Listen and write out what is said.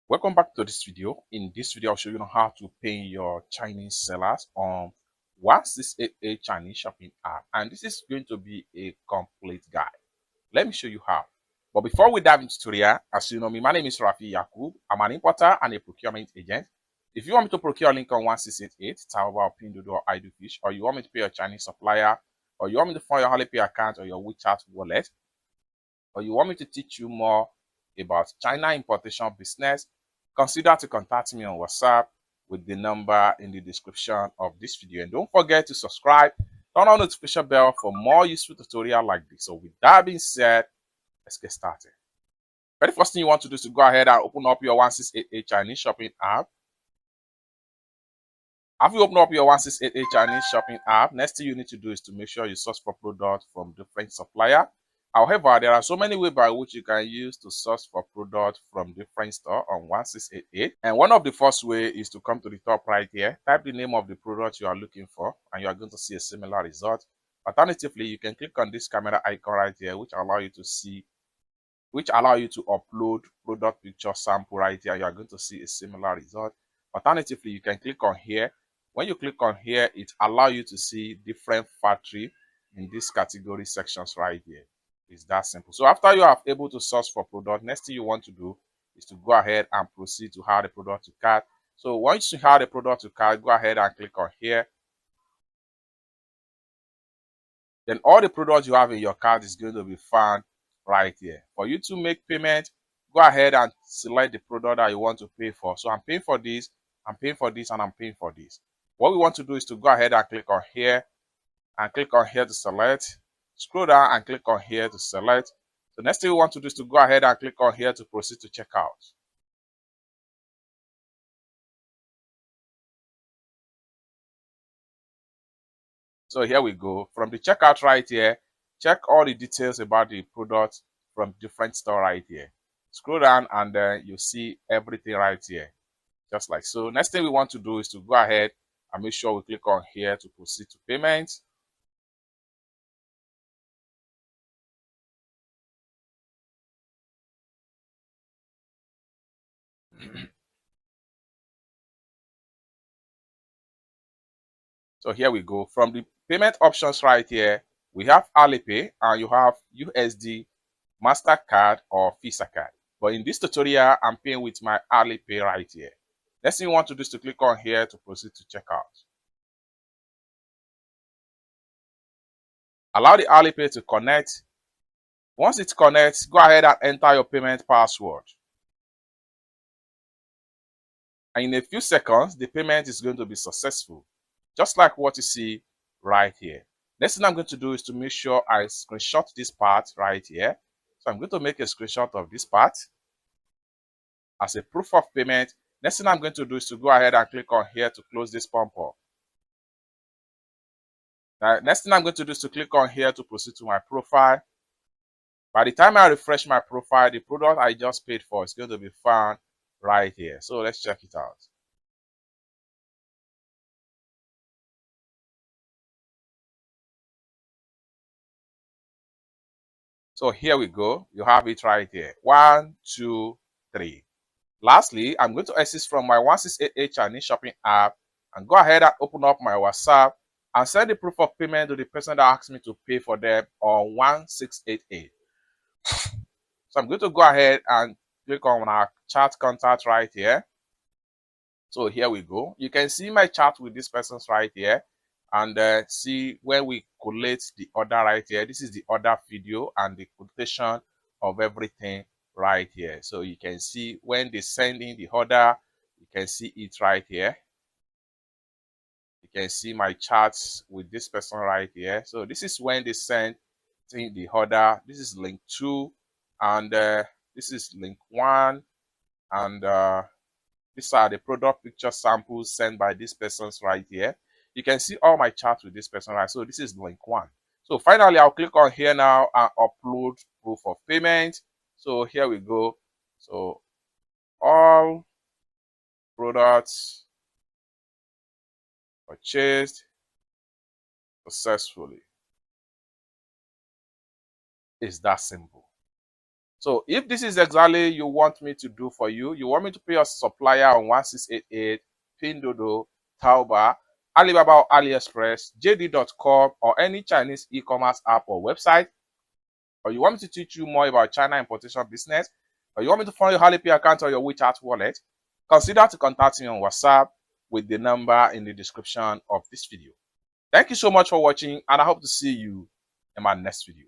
Welcome back to this video. In this video, I'll show you how to pay your Chinese sellers on 1688 Chinese shopping app. And this is going to be a complete guide. Let me show you how. But before we dive into tutorial, as you know me, my name is Rafi Yakub. I'm an importer and a procurement agent. If you want me to procure link on 1688, Taobao, Pinduoduo, or Idofish, or you want me to pay your Chinese supplier, or you want me to fund your Alipay account or your WeChat wallet, or you want me to teach you more about China importation business, consider to contact me on WhatsApp with the number in the description of this video. And don't forget to subscribe, turn on the notification bell for more useful tutorials like this. So with that being said, let's get started. Very first thing you want to do is to go ahead and open up your 1688 Chinese shopping app. After you open up your 1688 Chinese shopping app, next thing you need to do is to make sure you source for products from different suppliers. However, there are so many ways by which you can use to source for products from different stores on 1688. And one of the first ways is to come to the top right here, type the name of the product you are looking for, and you are going to see a similar result. Alternatively, you can click on this camera icon right here, which allow you to upload product picture sample right here. You are going to see a similar result. Alternatively, you can click on here. When you click on here, it allows you to see different factory in these category sections right here. It's that simple. So after you are able to source for product, next thing you want to do is to go ahead and proceed to add the product to cart. So once you add the product to cart, go ahead and click on here. Then all the products you have in your cart is going to be found right here. For you to make payment, go ahead and select the product that you want to pay for. So I'm paying for this, I'm paying for this, and I'm paying for this. What we want to do is to go ahead and click on here and click on here to select. Scroll down and click on here to select. The next thing we want to do is to go ahead and click on here to proceed to checkout. So here we go. From the checkout right here, check all the details about the product from different store right here. Scroll down and you see everything right here, just like so. Next thing we want to do is to go ahead and make sure we click on here to proceed to payment. So here we go. From the payment options right here, we have Alipay and you have USD, MasterCard or Visa card. But in this tutorial, I'm paying with my Alipay right here. Next thing you want to do is to click on here to proceed to checkout. Allow the Alipay to connect. Once it connects, go ahead and enter your payment password. And in a few seconds, the payment is going to be successful, just like what you see right here. Next thing I'm going to do is to make sure I screenshot this part right here. So I'm going to make a screenshot of this part as a proof of payment. Next thing I'm going to do is to go ahead and click on here to close this pump up. Now, next thing I'm going to do is to click on here to proceed to my profile. By the time I refresh my profile, the product I just paid for is going to be found right here. So let's check it out. So here we go. You have it right here. 1, 2, 3. Lastly, I'm going to exit from my 1688 Chinese shopping app and go ahead and open up my WhatsApp and send the proof of payment to the person that asked me to pay for them on 1688. So I'm going to go ahead and click on our chat contact right here. So here we go. You can see my chat with this person's right here and see when we collate the order right here. This is the order video and the quotation of everything right here. So you can see when they send in the order, you can see it right here. You can see my chats with this person right here. So this is when they send in the order. This is link 2 and this is link 1 and these are the product picture samples sent by this person's right here. You can see all my chats with this person right. So this is link 1. So finally, I'll click on here now and upload proof of payment. So here we go. So all products purchased successfully. It's that simple. So if this is exactly you want me to do for you, you want me to pay your supplier on 1688, Pinduoduo, Taobao, Alibaba or AliExpress, JD.com, or any Chinese e-commerce app or website, or you want me to teach you more about China importation business, or you want me to fund your Alipay account or your WeChat wallet, consider to contact me on WhatsApp with the number in the description of this video. Thank you so much for watching, and I hope to see you in my next video.